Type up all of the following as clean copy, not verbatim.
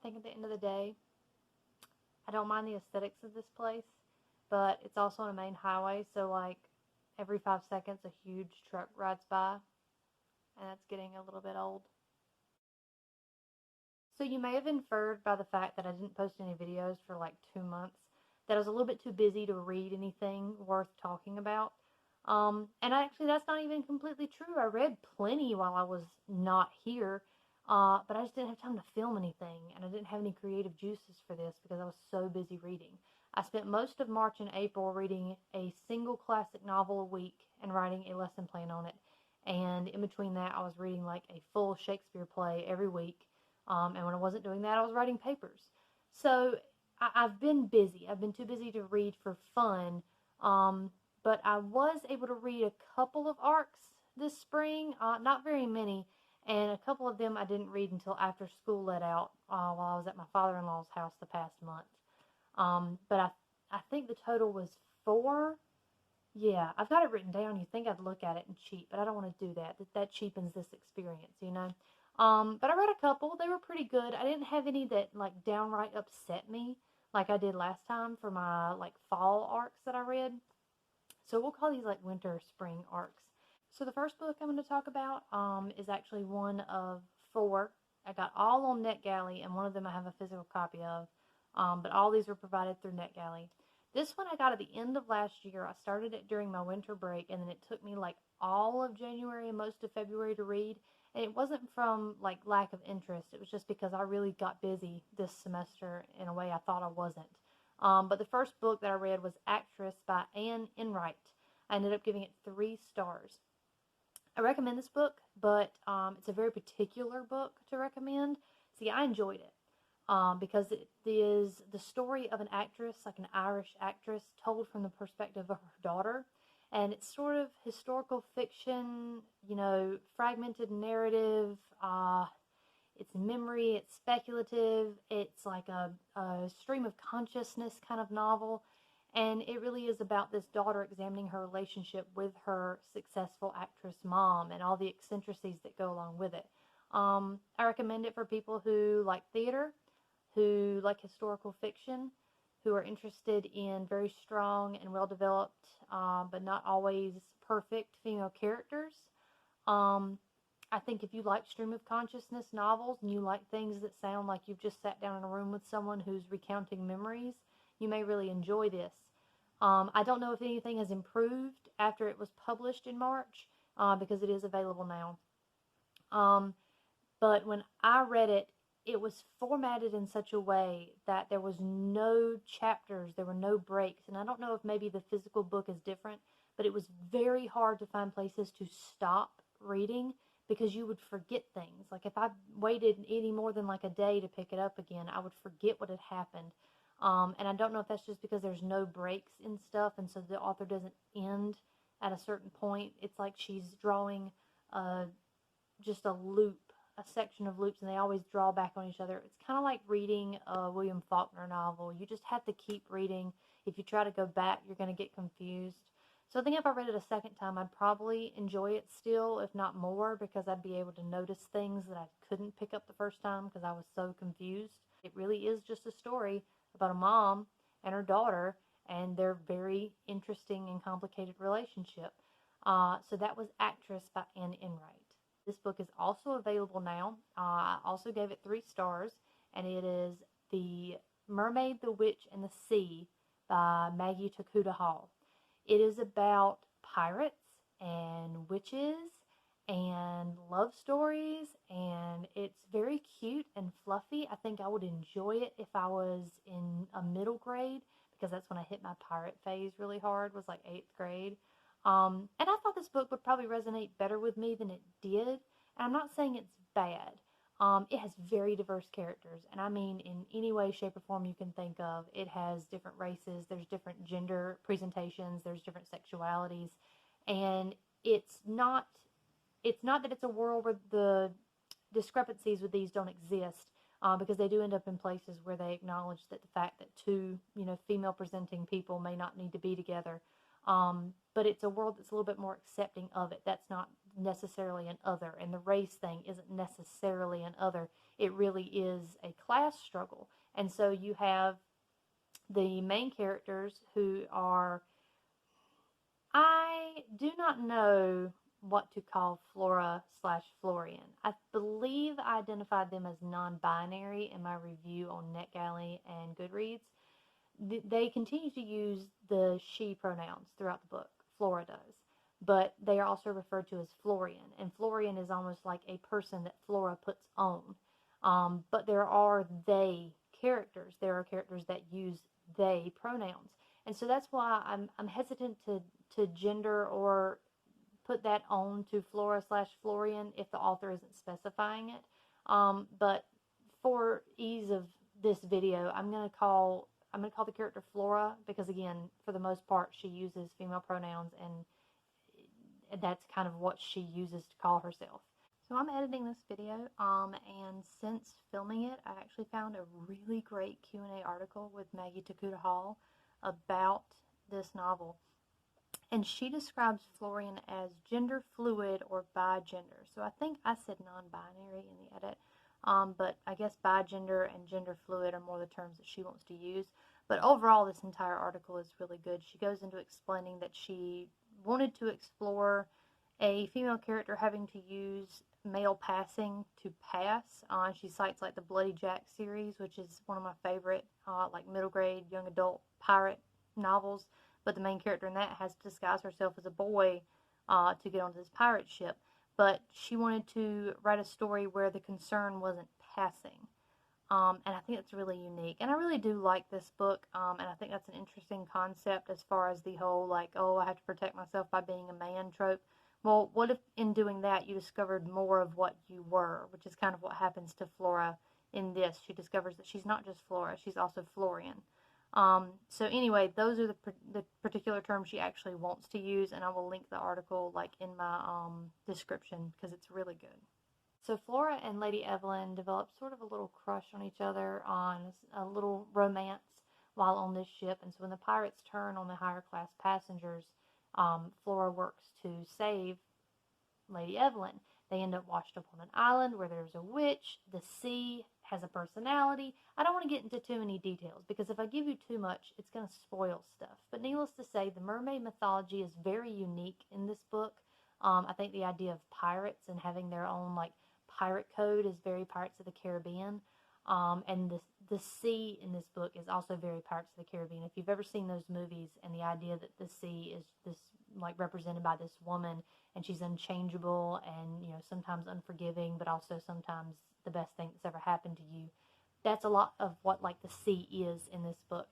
think at the end of the day, I don't mind the aesthetics of this place, but it's also on a main highway, so like every 5 seconds a huge truck rides by, and that's getting a little bit old. So you may have inferred by the fact that I didn't post any videos for like 2 months that I was a little bit too busy to read anything worth talking about. And actually, that's not even completely true. I read plenty while I was not here, but I just didn't have time to film anything, and I didn't have any creative juices for this because I was so busy reading. I spent most of March and April reading a single classic novel a week and writing a lesson plan on it. And in between that, I was reading like a full Shakespeare play every week. And when I wasn't doing that, I was writing papers. So I've been busy. I've been too busy to read for fun. But I was able to read a couple of arcs this spring, not very many, and a couple of them I didn't read until after school let out while I was at my father-in-law's house the past month. But I think the total was 4. Yeah, I've got it written down. You'd think I'd look at it and cheat, but I don't want to do that. That cheapens this experience, you know? But I read a couple. They were pretty good. I didn't have any that, like, downright upset me like I did last time for my, like, fall arcs that I read. So we'll call these, like, winter, spring arcs. So the first book I'm going to talk about is actually one of 4. I got all on NetGalley, and one of them I have a physical copy of. But all these were provided through NetGalley. This one I got at the end of last year. I started it during my winter break, and then it took me like all of January and most of February to read. And it wasn't from like lack of interest. It was just because I really got busy this semester in a way I thought I wasn't. But the first book that I read was Actress by Anne Enright. I ended up giving it 3 stars. I recommend this book, but it's a very particular book to recommend. See, I enjoyed it. Because it is the story of an actress, like an Irish actress, told from the perspective of her daughter. And it's sort of historical fiction, you know, fragmented narrative. It's memory, it's speculative. It's like a stream of consciousness kind of novel. And it really is about this daughter examining her relationship with her successful actress mom and all the eccentricities that go along with it. I recommend it for people who like theater, who like historical fiction, who are interested in very strong and well-developed, but not always perfect female characters. I think if you like stream of consciousness novels and you like things that sound like you've just sat down in a room with someone who's recounting memories, you may really enjoy this. I don't know if anything has improved after it was published in March, because it is available now. But when I read it, it was formatted in such a way that there was no chapters, there were no breaks, and I don't know if maybe the physical book is different, but it was very hard to find places to stop reading because you would forget things. Like if I waited any more than like a day to pick it up again, I would forget what had happened. And I don't know if that's just because there's no breaks in stuff, and so the author doesn't end at a certain point. It's like she's drawing just a loop, a section of loops, and they always draw back on each other. It's kind of like reading a William Faulkner novel. You just have to keep reading. If you try to go back, you're going to get confused. So I think if I read it a second time, I'd probably enjoy it still, if not more, because I'd be able to notice things that I couldn't pick up the first time because I was so confused. It really is just a story about a mom and her daughter and their very interesting and complicated relationship. So that was Actress by Anne Enright. This book is also available now. I also gave it 3 stars, and it is The Mermaid, the Witch, and the Sea by Maggie Tokuda-Hall. It is about pirates and witches and love stories, and it's very cute and fluffy. I think I would enjoy it if I was in a middle grade, because that's when I hit my pirate phase really hard, was like 8th grade. And I thought this book would probably resonate better with me than it did. And I'm not saying it's bad. It has very diverse characters. And I mean in any way, shape, or form you can think of. It has different races. There's different gender presentations. There's different sexualities. And it's not that it's a world where the discrepancies with these don't exist. Because they do end up in places where they acknowledge that the fact that 2, female presenting people may not need to be together. But it's a world that's a little bit more accepting of it. That's not necessarily an other, and the race thing isn't necessarily an other. It really is a class struggle. And so you have the main characters who are, I do not know what to call Flora slash Florian. I believe I identified them as non-binary in my review on NetGalley and Goodreads. They continue to use the she pronouns throughout the book. Flora does. But they are also referred to as Florian. And Florian is almost like a person that Flora puts on. But there are they characters. There are characters that use they pronouns. And so that's why I'm hesitant to gender or put that on to Flora slash Florian if the author isn't specifying it. But for ease of this video, I'm gonna call the character Flora because, again, for the most part, she uses female pronouns, and that's kind of what she uses to call herself. So I'm editing this video, and since filming it, I actually found a really great Q&A article with Maggie Tokuda-Hall about this novel. And she describes Florian as gender fluid or bi-gender. So I think I said non-binary in the edit. But I guess bi-gender and gender fluid are more the terms that she wants to use. But overall, this entire article is really good. She goes into explaining that she wanted to explore a female character having to use male passing to pass. She cites like the Bloody Jack series, which is one of my favorite like middle grade young adult pirate novels. But the main character in that has to disguise herself as a boy to get onto this pirate ship. But she wanted to write a story where the concern wasn't passing. And I think it's really unique. And I really do like this book. And I think that's an interesting concept as far as the whole, like, oh, I have to protect myself by being a man trope. Well, what if in doing that you discovered more of what you were, which is kind of what happens to Flora in this. She discovers that she's not just Flora, she's also Florian. So anyway, those are the particular terms she actually wants to use, and I will link the article like in my description because it's really good. So Flora and Lady Evelyn develop sort of a little crush on each other, on a little romance while on this ship. And so when the pirates turn on the higher class passengers, Flora works to save Lady Evelyn. They end up washed up on an island where there's a witch. The sea has a personality. I don't want to get into too many details because if I give you too much, it's going to spoil stuff. But needless to say, the mermaid mythology is very unique in this book. I think the idea of pirates and having their own like pirate code is very Pirates of the Caribbean. And the sea in this book is also very Pirates of the Caribbean. If you've ever seen those movies and the idea that the sea is this like represented by this woman and she's unchangeable and, you know, sometimes unforgiving, but also sometimes the best thing that's ever happened to you. That's a lot of what like the sea is in this book.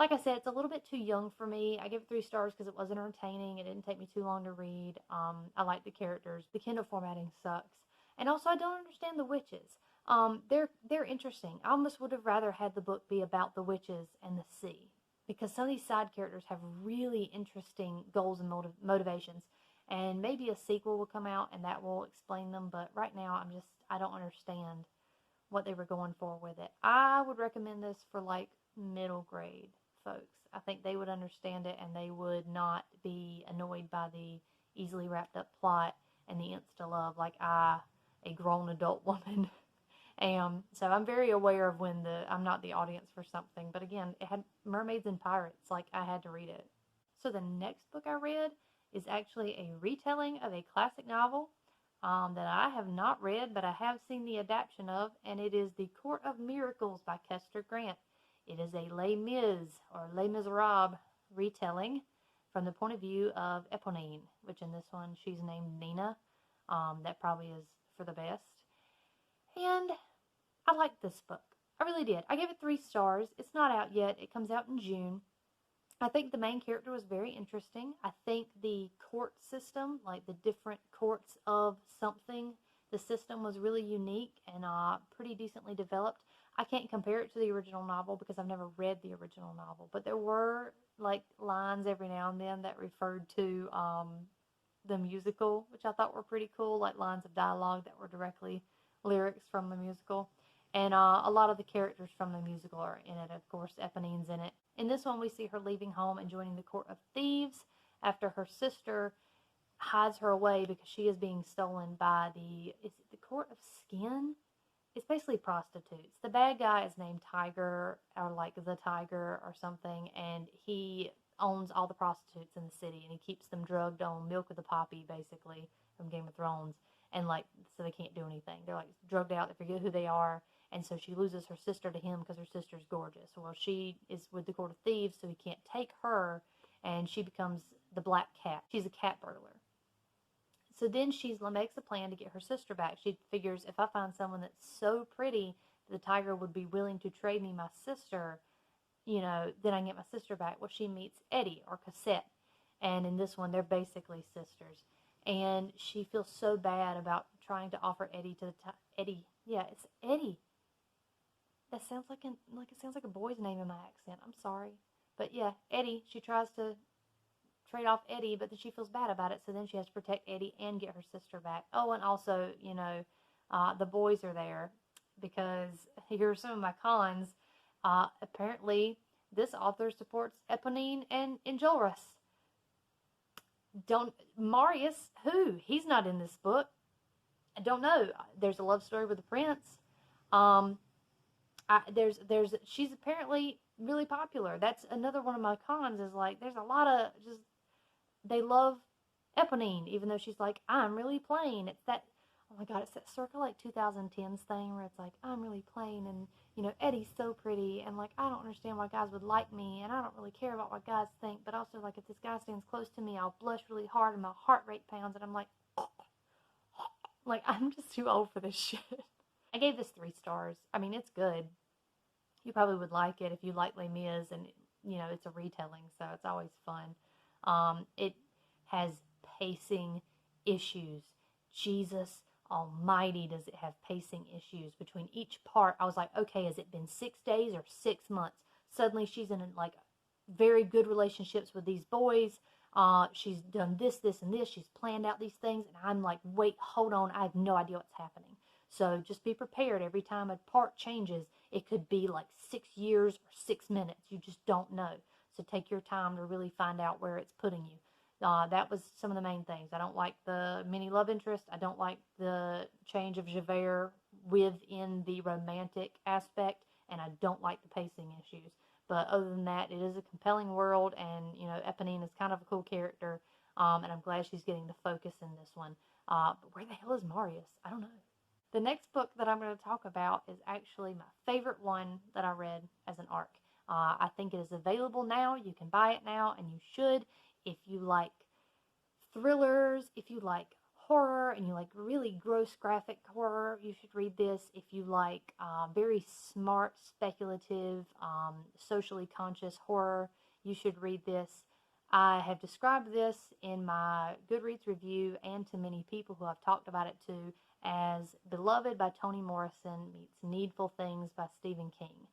Like I said, it's a little bit too young for me. I give it 3 stars because it wasn't entertaining. It didn't take me too long to read. I like the characters. The Kindle formatting sucks. And also I don't understand the witches. They're interesting. I almost would have rather had the book be about the witches and the sea, because some of these side characters have really interesting goals and motivations. And maybe a sequel will come out and that will explain them. But right now I don't understand what they were going for with it. I would recommend this for like middle grade folks. I think they would understand it and they would not be annoyed by the easily wrapped up plot and the insta love like I, a grown adult woman, am. So I'm very aware of when I'm not the audience for something. But again, it had mermaids and pirates. Like, I had to read it. So the next book I read is actually a retelling of a classic novel that I have not read, but I have seen the adaptation of, and it is The Court of Miracles by Kester Grant. It is a Les Mis, or Les Miserables, retelling from the point of view of Eponine, which in this one she's named Nina. That probably is for the best. And I liked this book. I really did. I gave it 3 stars. It's not out yet. It comes out in June. I think the main character was very interesting. I think the court system, like the different courts of something, the system was really unique and pretty decently developed. I can't compare it to the original novel because I've never read the original novel, but there were like lines every now and then that referred to the musical, which I thought were pretty cool, like lines of dialogue that were directly lyrics from the musical. And a lot of the characters from the musical are in it. Of course, Eponine's in it. In this one, we see her leaving home and joining the Court of Thieves after her sister hides her away because she is being stolen by is it the Court of Skin? It's basically prostitutes. The bad guy is named Tiger, or like the Tiger or something, and he owns all the prostitutes in the city, and he keeps them drugged on milk of the poppy, basically, from Game of Thrones, and like, so they can't do anything. They're like drugged out, they forget who they are, and so she loses her sister to him because her sister's gorgeous. Well, she is with the Court of Thieves, so he can't take her, and she becomes the Black Cat. She's a cat burglar. So then she makes a plan to get her sister back. She figures, if I find someone that's so pretty that the tiger would be willing to trade me my sister, then I can get my sister back. Well, she meets Eddie, or Cassette, and in this one, they're basically sisters. And she feels so bad about trying to offer Eddie to Eddie. Yeah, it's Eddie. That sounds like it sounds like a boy's name in my accent. I'm sorry, but yeah, Eddie. She tries to trade off Eddie, but then she feels bad about it, so then she has to protect Eddie and get her sister back. Oh, and also, the boys are there, because here are some of my cons. Apparently, this author supports Eponine and Enjolras. Marius, who? He's not in this book. I don't know. There's a love story with the prince. She's apparently really popular. That's another one of my cons, is like, there's a lot of just, they love Eponine, even though she's like, I'm really plain. It's that, oh my god, it's that circa like 2010s thing where it's like, I'm really plain, and Eddie's so pretty, and like, I don't understand why guys would like me, and I don't really care about what guys think, but also, like, if this guy stands close to me, I'll blush really hard and my heart rate pounds, and I'm like, like, I'm just too old for this shit. I gave this 3 stars. I mean, it's good. You probably would like it if you like Les Mis, and it's a retelling, so it's always fun. It has pacing issues. Jesus almighty, does it have pacing issues between each part. I was like, okay, has it been 6 days or 6 months? Suddenly she's in like very good relationships with these boys. She's done this, and this. She's planned out these things, and I'm like, wait, hold on, I have no idea what's happening. So just be prepared. Every time a part changes, it could be like 6 years or 6 minutes. You just don't know. So take your time to really find out where it's putting you. That was some of the main things. I don't like the mini love interest. I don't like the change of Javert within the romantic aspect, and I don't like the pacing issues. But other than that, it is a compelling world, and Eponine is kind of a cool character, and I'm glad she's getting the focus in this one. But where the hell is Marius? I don't know. The next book that I'm going to talk about is actually my favorite one that I read as an ARC. I think it is available now. You can buy it now, and you should. If you like thrillers, if you like horror, and you like really gross graphic horror, you should read this. If you like very smart, speculative, socially conscious horror, you should read this. I have described this in my Goodreads review, and to many people who I've talked about it to, as Beloved by Toni Morrison meets Needful Things by Stephen King.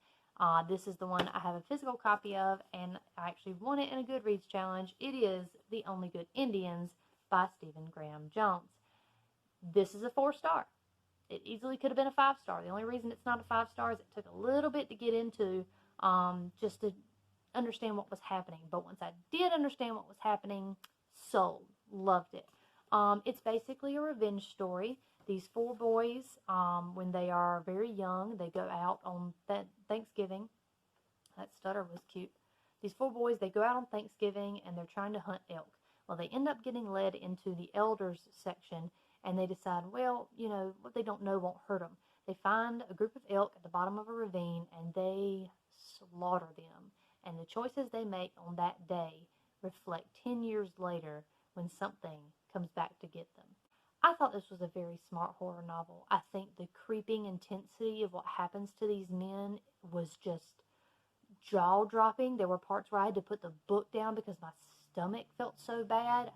This is the one I have a physical copy of, and I actually won it in a Goodreads challenge. It is The Only Good Indians by Stephen Graham Jones. This is a 4-star. It easily could have been a 5-star. The only reason it's not a 5-star is it took a little bit to get into, just to understand what was happening. But once I did understand what was happening, sold. Loved it. It's basically a revenge story. These 4 boys, when they are very young, they go out on Thanksgiving. That stutter was cute. These 4 boys, they go out on Thanksgiving, and they're trying to hunt elk. Well, they end up getting led into the elders section, and they decide, well, what they don't know won't hurt them. They find a group of elk at the bottom of a ravine, and they slaughter them. And the choices they make on that day reflect 10 years later when something comes back to get them. I thought this was a very smart horror novel. I think the creeping intensity of what happens to these men was just jaw-dropping. There were parts where I had to put the book down because my stomach felt so bad,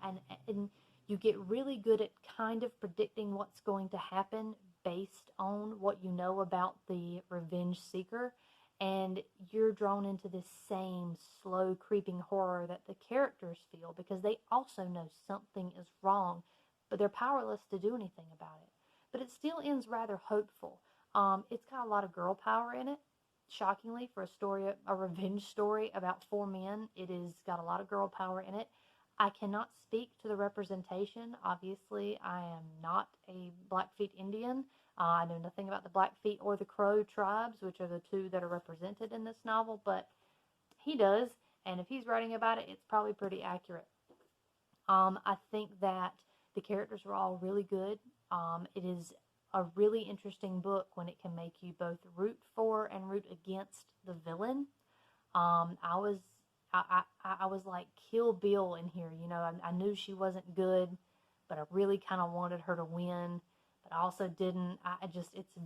and you get really good at kind of predicting what's going to happen based on what you know about the revenge seeker, and you're drawn into this same slow creeping horror that the characters feel, because they also know something is wrong, but they're powerless to do anything about it. But it still ends rather hopeful. It's got a lot of girl power in it. Shockingly, for a revenge story about 4 men, it has got a lot of girl power in it. I cannot speak to the representation. Obviously, I am not a Blackfeet Indian. I know nothing about the Blackfeet or the Crow tribes, which are the two that are represented in this novel, but he does, and if he's writing about it, it's probably pretty accurate. I think that the characters were all really good. It is a really interesting book when it can make you both root for and root against the villain. I was I was like Kill Bill in here. You know, I knew she wasn't good, but I really kind of wanted her to win, but I also didn't. I just it's a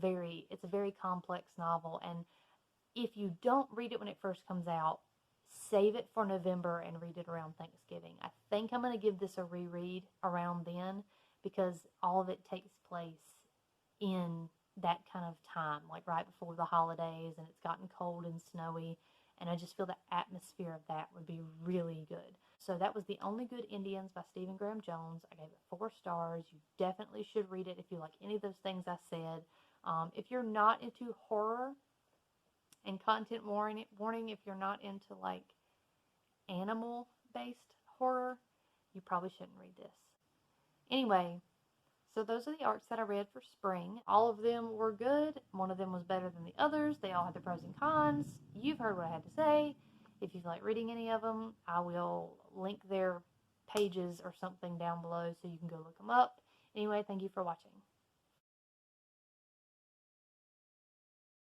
very complex novel, and if you don't read it when it first comes out, save it for November and read it around Thanksgiving. I think I'm going to give this a reread around then because all of it takes place in that kind of time, like right before the holidays, and it's gotten cold and snowy, and I just feel the atmosphere of that would be really good. So that was The Only Good Indians by Stephen Graham Jones. I gave it 4 stars. You definitely should read it if you like any of those things I said. If you're not into horror and content warning, if you're not into like animal based horror, you probably shouldn't read this. Anyway, so those are the arcs that I read for spring. All of them were good. One of them was better than the others. They all had their pros and cons. You've heard what I had to say. If you feel like reading any of them, I will link their pages or something down below so you can go look them up. Anyway, thank you for watching.